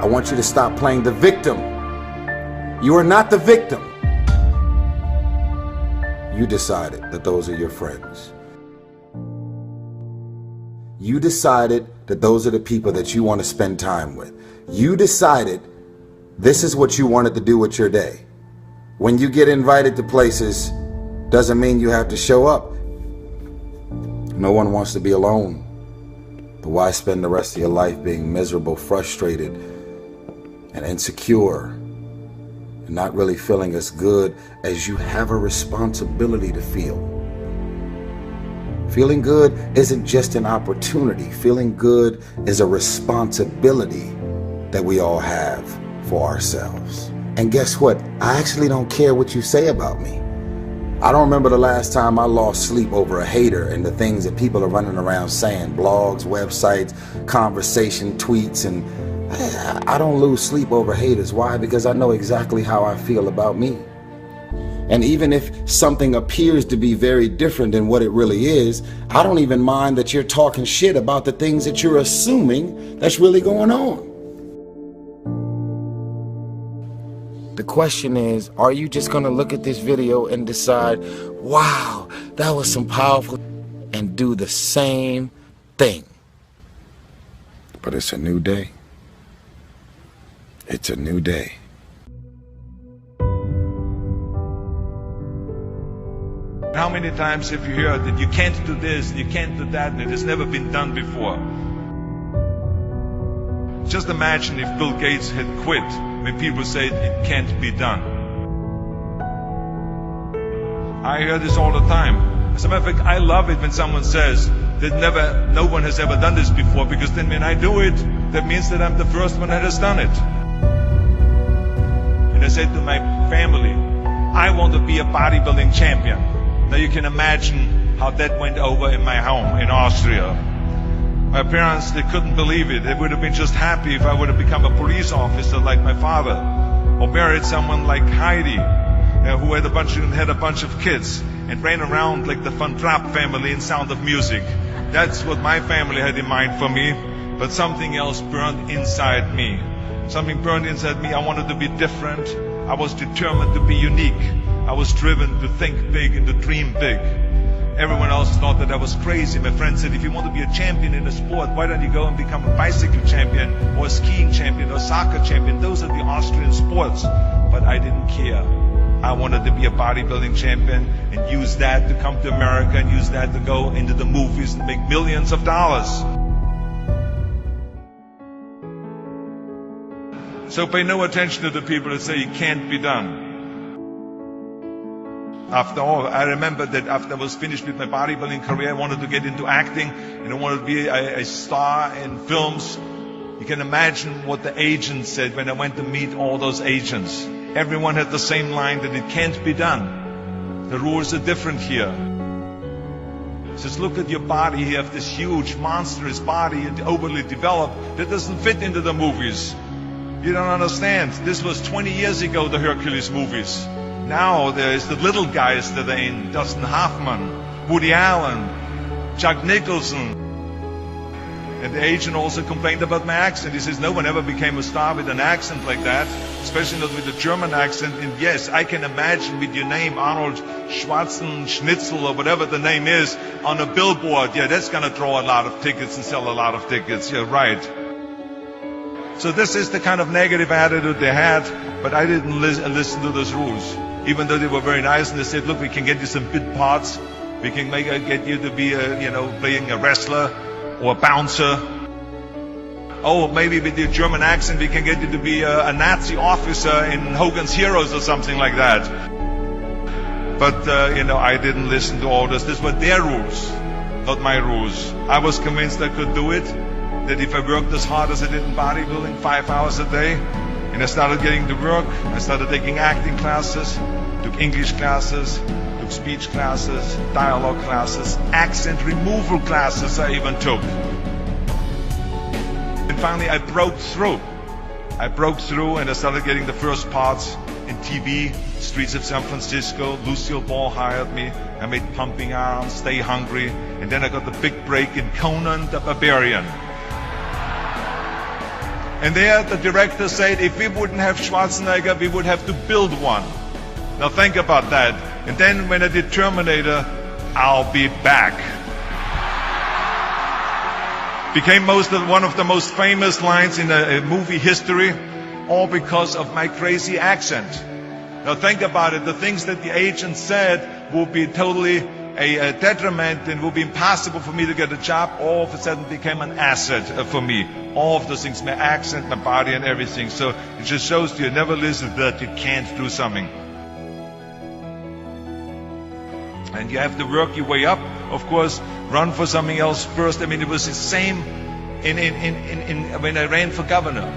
I want you to stop playing the victim. You are not the victim. You decided that those are your friends. You decided that those are the people that you want to spend time with. You decided this is what you wanted to do with your day. When you get invited to places, doesn't mean you have to show up. No one wants to be alone. But why spend the rest of your life being miserable, frustrated, and insecure, and not really feeling as good as you have a responsibility to feel? Feeling good isn't just an opportunity. Feeling good is a responsibility that we all have for ourselves. And guess what? I actually don't care what you say about me. I don't remember the last time I lost sleep over a hater and the things that people are running around saying, blogs, websites, conversation, tweets, and I don't lose sleep over haters. Why? Because I know exactly how I feel about me. And even if something appears to be very different than what it really is, I don't even mind that you're talking shit about the things that you're assuming that's really going on. The question is, are you just going to look at this video and decide, wow, that was some powerful, and do the same thing? But it's a new day. It's a new day. How many times have you heard that you can't do this, you can't do that, and it has never been done before? Just imagine if Bill Gates had quit when people said it can't be done. I hear this all the time. As a matter of fact, I love it when someone says that no one has ever done this before, because then when I do it, that means that I'm the first one that has done it. And I said to my family, I want to be a bodybuilding champion. Now you can imagine how that went over in my home in Austria. My parents, they couldn't believe it. They would have been just happy if I would have become a police officer like my father, or married someone like Heidi, who had a bunch of kids and ran around like the Van Trapp family in Sound of Music. That's what my family had in mind for me, but something else burned inside me. Something burned inside me. I wanted to be different. I was determined to be unique. I was driven to think big and to dream big. Everyone else thought that I was crazy. My friend said, if you want to be a champion in a sport, why don't you go and become a bicycle champion or a skiing champion or a soccer champion? Those are the Austrian sports. But I didn't care. I wanted to be a bodybuilding champion and use that to come to America and use that to go into the movies and make millions of dollars. So pay no attention to the people that say it can't be done. After all, I remember that after I was finished with my bodybuilding career, I wanted to get into acting and I wanted to be a star in films. You can imagine what the agents said when I went to meet all those agents. Everyone had the same line, that it can't be done. The rules are different here. It says, look at your body. You have this huge, monstrous body and overly developed that doesn't fit into the movies. You don't understand. This was 20 years ago, the Hercules movies. Now there's the little guys that are in, Dustin Hoffman, Woody Allen, Jack Nicholson. And the agent also complained about my accent. He says, no one ever became a star with an accent like that, especially not with a German accent. And yes, I can imagine with your name, Arnold Schwarzenschnitzel or whatever the name is, on a billboard. Yeah, that's going to draw a lot of tickets and sell a lot of tickets. Yeah, right. So this is the kind of negative attitude they had, but I didn't listen to those rules. Even though they were very nice and they said, look, we can get you some bit parts. We can get you to be playing a wrestler or a bouncer. Oh, maybe with your German accent we can get you to be a Nazi officer in Hogan's Heroes or something like that. But, I didn't listen to all this. These were their rules, not my rules. I was convinced I could do it, that if I worked as hard as I did in bodybuilding, 5 hours a day, and I started getting to work, I started taking acting classes, took English classes, took speech classes, dialogue classes, accent removal classes I even took. And finally I broke through. I broke through and I started getting the first parts in TV, Streets of San Francisco. Lucille Ball hired me. I made Pumping Iron, Stay Hungry, and then I got the big break in Conan the Barbarian. And there the director said, if we wouldn't have Schwarzenegger, we would have to build one. Now think about that. And then when I did Terminator, I'll be back. Became one of the most famous lines in movie history, all because of my crazy accent. Now think about it. The things that the agent said would be totally a detriment and would be impossible for me to get a job, all of a sudden became an asset for me. All of those things, my accent, my body and everything. So it just shows you never listen that you can't do something. And you have to work your way up, of course, run for something else first. I mean, it was the same when I ran for governor.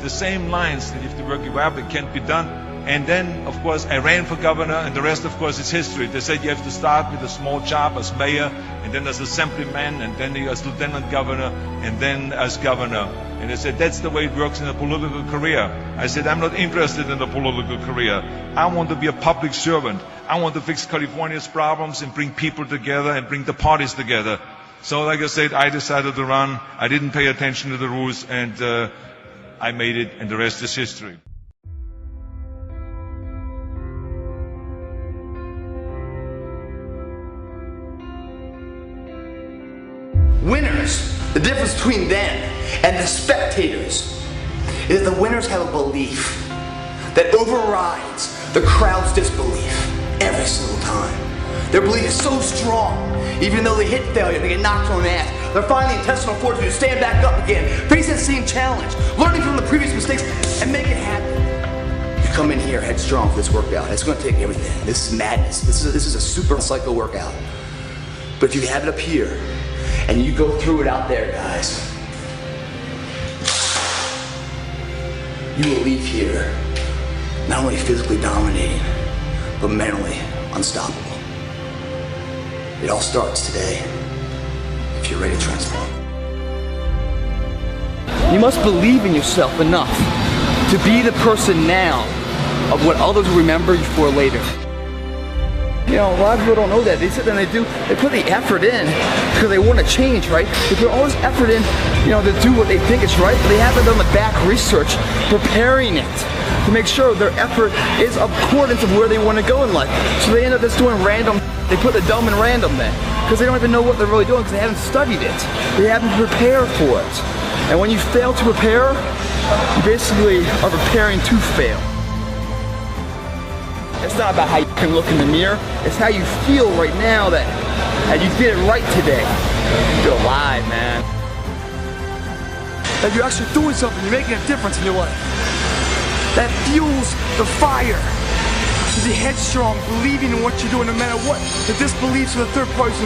The same lines that you have to work your way up, it can't be done. And then, of course, I ran for governor, and the rest, of course, is history. They said you have to start with a small job as mayor, and then as assemblyman, and then as lieutenant governor, and then as governor. And they said, that's the way it works in a political career. I said, I'm not interested in a political career. I want to be a public servant. I want to fix California's problems and bring people together and bring the parties together. So, like I said, I decided to run. I didn't pay attention to the rules, and I made it, and the rest is history. Winners, the difference between them and the spectators is that the winners have a belief that overrides the crowd's disbelief every single time. Their belief is so strong, even though they hit failure, they get knocked on the ass, they're finding the intestinal fortitude to stand back up again, face that same challenge, learning from the previous mistakes, and make it happen. You come in here headstrong for this workout. It's going to take everything. This is madness. This is a super psycho workout. But if you have it up here, and you go through it out there, guys, you will leave here not only physically dominating, but mentally unstoppable. It all starts today, if you're ready to transform. You must believe in yourself enough to be the person now of what others will remember you for later. You know, a lot of people don't know that. They sit there and they put the effort in because they want to change, right? They put all this effort in, you know, to do what they think is right, but they haven't done the back research preparing it to make sure their effort is accordance of where they want to go in life. So they end up just doing random, they put the dumb in random then because they don't even know what they're really doing because they haven't studied it. They haven't prepared for it. And when you fail to prepare, you basically are preparing to fail. It's not about how you can look in the mirror, it's how you feel right now that you did it right today. You're alive, man. That you're actually doing something, you're making a difference in your life. That fuels the fire. To be headstrong, believing in what you're doing no matter what the disbeliefs of the third party,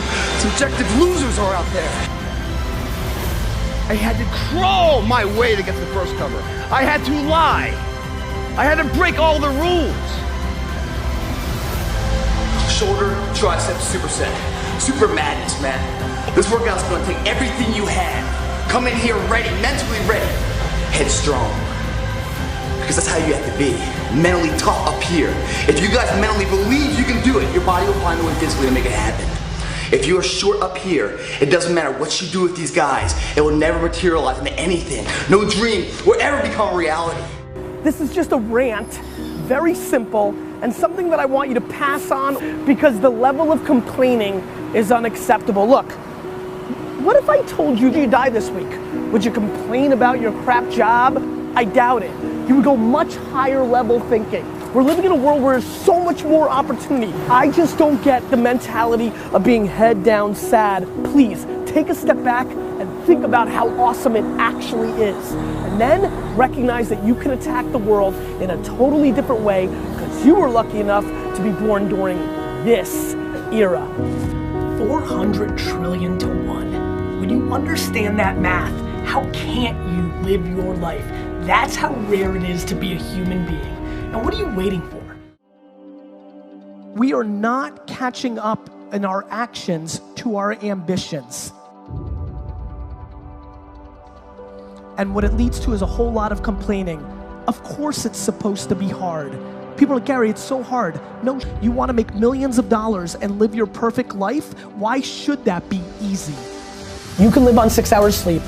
subjective losers are out there. I had to crawl my way to get to the first cover. I had to lie. I had to break all the rules. Shoulder, tricep, superset. Super madness, man. This workout's gonna take everything you have. Come in here ready, mentally ready. Headstrong. Because that's how you have to be. Mentally tough up here. If you guys mentally believe you can do it, your body will find a way physically to make it happen. If you are short up here, it doesn't matter what you do with these guys. It will never materialize into anything. No dream will ever become reality. This is just a rant, very simple, and something that I want you to pass on because the level of complaining is unacceptable. Look, what if I told you you die this week? Would you complain about your crap job? I doubt it. You would go much higher level thinking. We're living in a world where there's so much more opportunity. I just don't get the mentality of being head down sad. Please, take a step back and think about how awesome it actually is. And then recognize that you can attack the world in a totally different way because you were lucky enough to be born during this era. 400 trillion to 1. When you understand that math, how can't you live your life? That's how rare it is to be a human being. And what are you waiting for? We are not catching up in our actions to our ambitions. And what it leads to is a whole lot of complaining. Of course it's supposed to be hard. People are like, Gary, it's so hard. No, you want to make millions of dollars and live your perfect life? Why should that be easy? You can live on 6 hours sleep.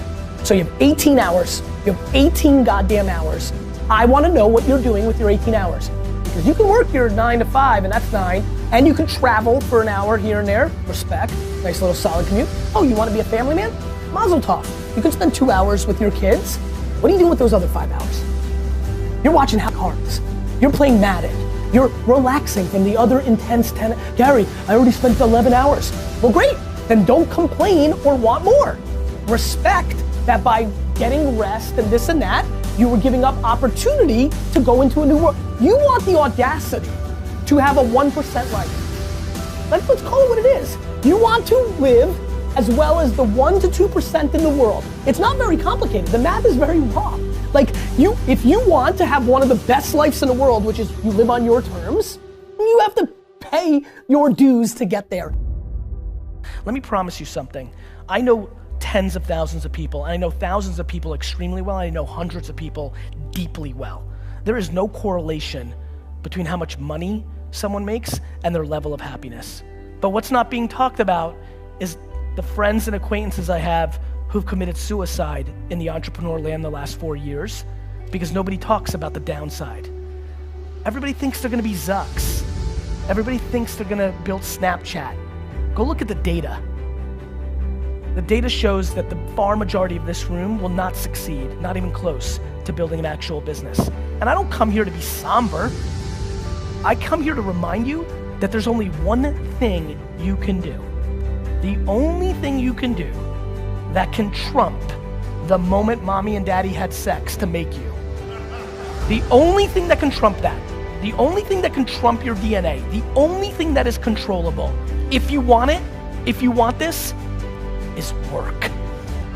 So you have 18 hours. You have 18 goddamn hours. I want to know what you're doing with your 18 hours. Because you can work your 9 to 5, and that's 9, and you can travel for an hour here and there. Respect. Nice little solid commute. Oh, you want to be a family man? Mazel tov. You can spend 2 hours with your kids. What are you doing with those other 5 hours? You're watching cards. You're playing Madden. You're relaxing from the other intense 10. Gary, I already spent 11 hours. Well, great. Then don't complain or want more. Respect that by getting rest and this and that, you were giving up opportunity to go into a new world. You want the audacity to have a 1% life. Let's call it what it is. You want to live as well as the 1 to 2% in the world. It's not very complicated. The math is very raw. Like, if you want to have one of the best lives in the world, which is you live on your terms, you have to pay your dues to get there. Let me promise you something. I know tens of thousands of people, and I know thousands of people extremely well, and I know hundreds of people deeply well. There is no correlation between how much money someone makes and their level of happiness. But what's not being talked about is the friends and acquaintances I have who've committed suicide in the entrepreneur land the last 4 years because nobody talks about the downside. Everybody thinks they're gonna be Zucks. Everybody thinks they're gonna build Snapchat. Go look at the data. The data shows that the far majority of this room will not succeed, not even close to building an actual business. And I don't come here to be somber. I come here to remind you that there's only one thing you can do. The only thing you can do that can trump the moment mommy and daddy had sex to make you. The only thing that can trump that, the only thing that can trump your DNA, the only thing that is controllable, if you want it, if you want this, is work.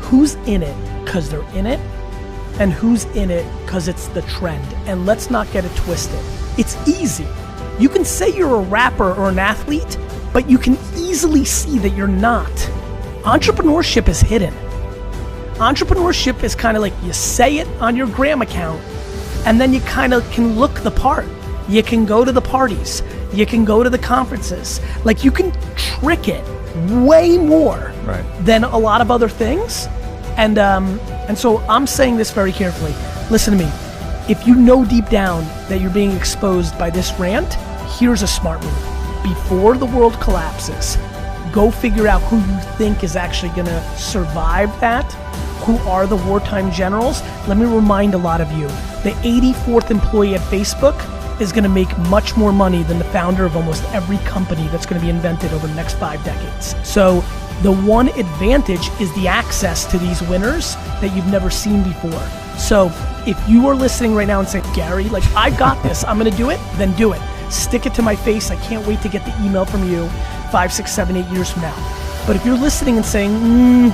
Who's in it because they're in it, and who's in it because it's the trend? And let's not get it twisted. It's easy. You can say you're a rapper or an athlete, but you can easily see that you're not. Entrepreneurship is hidden. Entrepreneurship is kind of like you say it on your gram account, and then you kind of can look the part. You can go to the parties. You can go to the conferences. Like, you can trick it way more than a lot of other things. And so I'm saying this very carefully. Listen to me. If you know deep down that you're being exposed by this rant, here's a smart move. Before the world collapses, go figure out who you think is actually gonna survive that. Who are the wartime generals? Let me remind a lot of you, the 84th employee at Facebook is gonna make much more money than the founder of almost every company that's gonna be invented over the next 5 decades. So the one advantage is the access to these winners that you've never seen before. So if you are listening right now and saying, Gary, like, I've got this, I'm gonna do it, then do it. Stick it to my face. I can't wait to get the email from you 5, 6, 7, 8 years from now. But if you're listening and saying,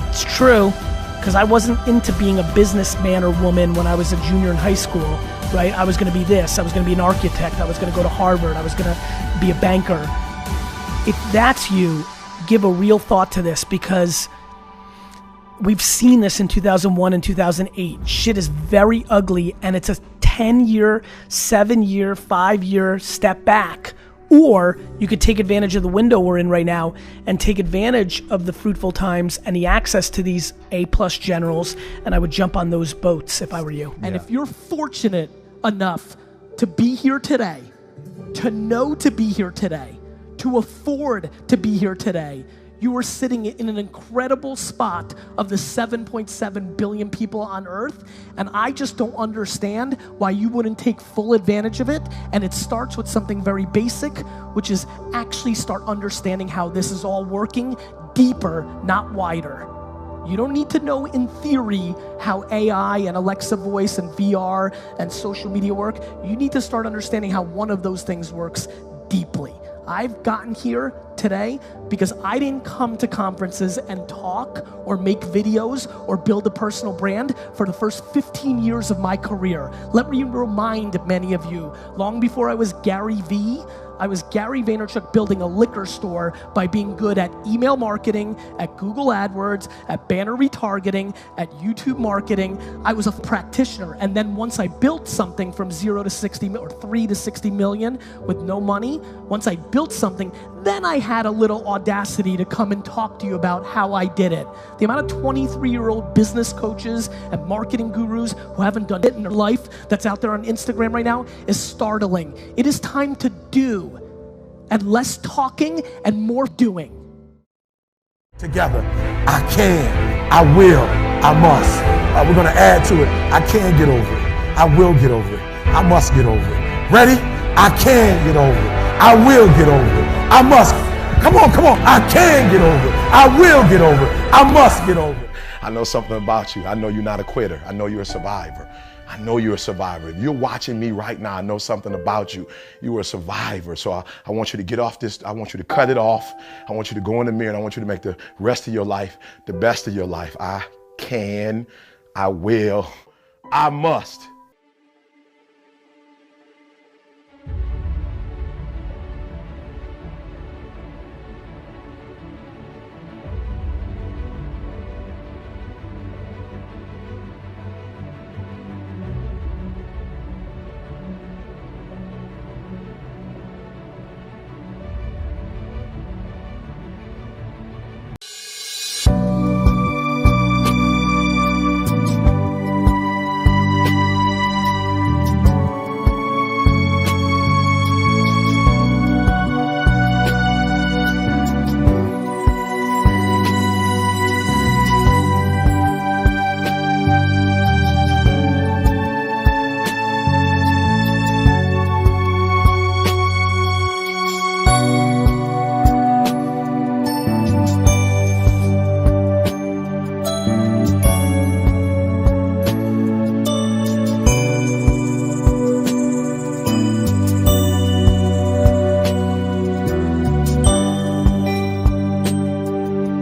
it's true, because I wasn't into being a businessman or woman when I was a junior in high school, right? I was gonna be this, I was gonna be an architect, I was gonna go to Harvard, I was gonna be a banker. If that's you, give a real thought to this, because we've seen this in 2001 and 2008. Shit is very ugly, and it's a 10-year, 7-year, 5-year step back. Or you could take advantage of the window we're in right now and take advantage of the fruitful times and the access to these A+ generals, and I would jump on those boats if I were you. And if you're fortunate enough to be here today, to know to be here today, to afford to be here today, you are sitting in an incredible spot of the 7.7 billion people on Earth, and I just don't understand why you wouldn't take full advantage of it. And it starts with something very basic, which is actually start understanding how this is all working deeper, not wider. You don't need to know in theory how AI and Alexa voice and VR and social media work. You need to start understanding how one of those things works deeply. I've gotten here today because I didn't come to conferences and talk or make videos or build a personal brand for the first 15 years of my career. Let me remind many of you, long before I was Gary V, I was Gary Vaynerchuk building a liquor store by being good at email marketing, at Google AdWords, at banner retargeting, at YouTube marketing. I was a practitioner. And then once I built something from 0 to 60 or 3 to 60 million with no money, once I built something, then I had a little audacity to come and talk to you about how I did it. The amount of 23-year-old business coaches and marketing gurus who haven't done it in their life that's out there on Instagram right now is startling. It is time to do, and less talking and more doing. Together, I can, I will, I must. We're gonna add to it. I can get over it. I will get over it. I must get over it. Ready? I can get over it. I will get over it. I must. Come on, come on. I can get over it. I will get over it. I must get over it. I know something about you. I know you're not a quitter. I know you're a survivor. I know you're a survivor. If you're watching me right now, I know something about you. You are a survivor. So I want you to get off this. I want you to cut it off. I want you to go in the mirror and I want you to make the rest of your life the best of your life. I can, I will, I must.